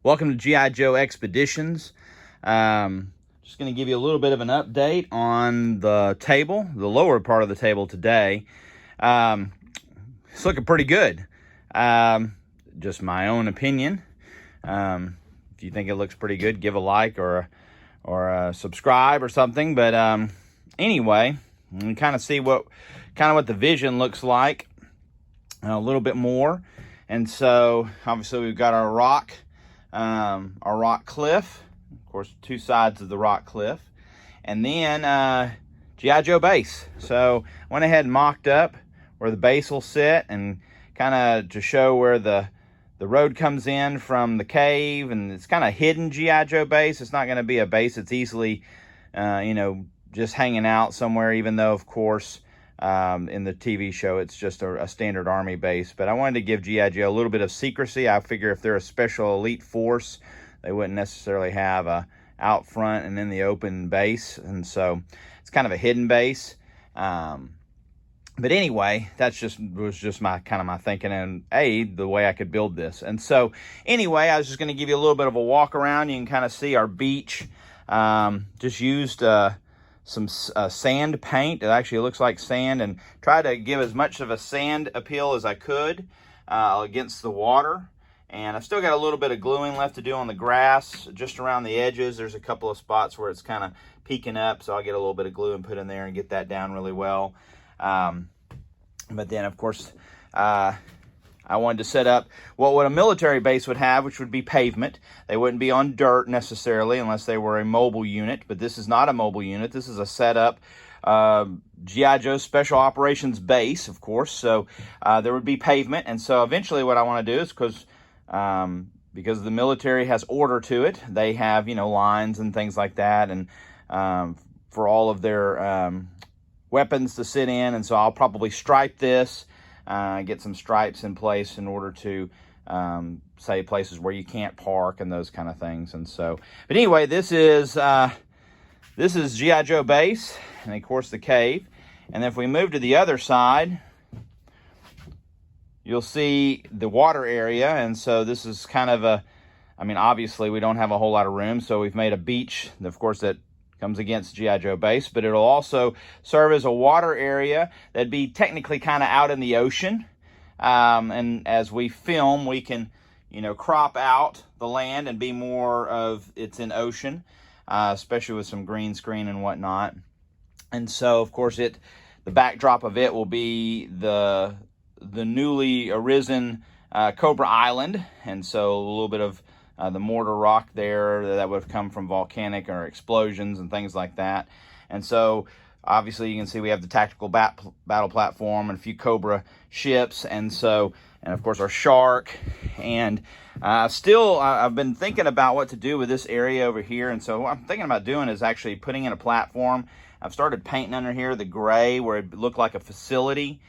Welcome to G.I. Joe Expeditions. Just going to give you a little bit of an update on the table, the lower part of the table today. It's looking pretty good. Just my own opinion. If you think it looks pretty good, give a like or subscribe or something. But anyway, you can kind of see what the vision looks like a little bit more. And so obviously we've got our rock cliff, of course, two sides of the rock cliff, and then G.I. Joe base. So went ahead and mocked up where the base will sit, and kind of to show where the road comes in from the cave, and it's kind of hidden G.I. Joe base. It's not going to be a base that's easily, just hanging out somewhere, even though, of course, in the TV show, it's just a standard Army base. But I wanted to give G.I. Joe a little bit of secrecy. I figure if they're a special elite force, they wouldn't necessarily have a out front and in the open base. And so it's kind of a hidden base. But anyway, was just my thinking, and the way I could build this. And so anyway, I was just going to give you a little bit of a walk around. You can kind of see our beach. Just used some sand paint. It actually looks like sand, and try to give as much of a sand appeal as I could against the water. And I've still got a little bit of gluing left to do on the grass just around the edges. There's a couple of spots where it's kind of peeking up, so I'll get a little bit of glue and put in there and get that down really well. But then, of course, I wanted to set up what a military base would have, which would be pavement. They wouldn't be on dirt necessarily unless they were a mobile unit, but this is not a mobile unit. This is a setup G.I. Joe Special Operations base, of course. So there would be pavement, and so eventually what I want to do is, because the military has order to it, they have, lines and things like that, and for all of their weapons to sit in. And so I'll probably stripe this, get some stripes in place in order to say places where you can't park and those kind of things. And so, but anyway, this is G.I. Joe base, and of course the cave. And if we move to the other side, you'll see the water area. And so this is kind of obviously we don't have a whole lot of room, so we've made a beach, of course, that comes against G.I. Joe base, but it'll also serve as a water area that'd be technically kind of out in the ocean. And as we film, we can, crop out the land and be more of it's in ocean, especially with some green screen and whatnot. And so, of course, the backdrop of it will be the newly arisen Cobra Island, and so a little bit of the mortar rock there that would have come from volcanic or explosions and things like that. And so obviously you can see we have the tactical battle platform and a few Cobra ships, and of course our shark. And I've been thinking about what to do with this area over here, and so what I'm thinking about doing is actually putting in a platform. I've started painting under here the gray where it looked like a facility,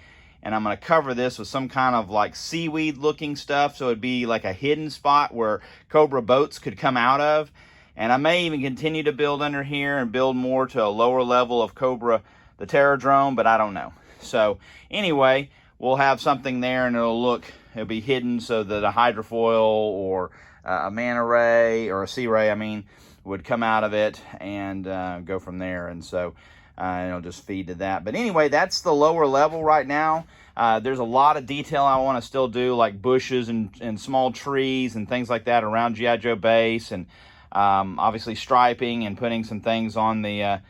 and I'm going to cover this with some kind of like seaweed looking stuff, so it'd be like a hidden spot where Cobra boats could come out of. And I may even continue to build under here and build more to a lower level of Cobra, the Terrordrome, but I don't know. So anyway, we'll have something there, and it'll be hidden so that a hydrofoil or a manta ray or a sea ray, would come out of it and go from there. And so it'll just feed to that. But anyway, that's the lower level right now. There's a lot of detail I want to still do, like bushes and small trees and things like that around G.I. Joe base, and obviously striping and putting some things on a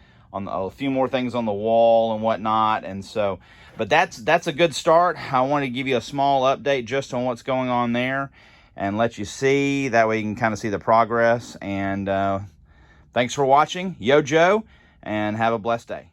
few more things on the wall and whatnot. And so, but that's a good start. I want to give you a small update just on what's going on there and let you see. That way you can kind of see the progress. And thanks for watching. Yo Joe, and have a blessed day.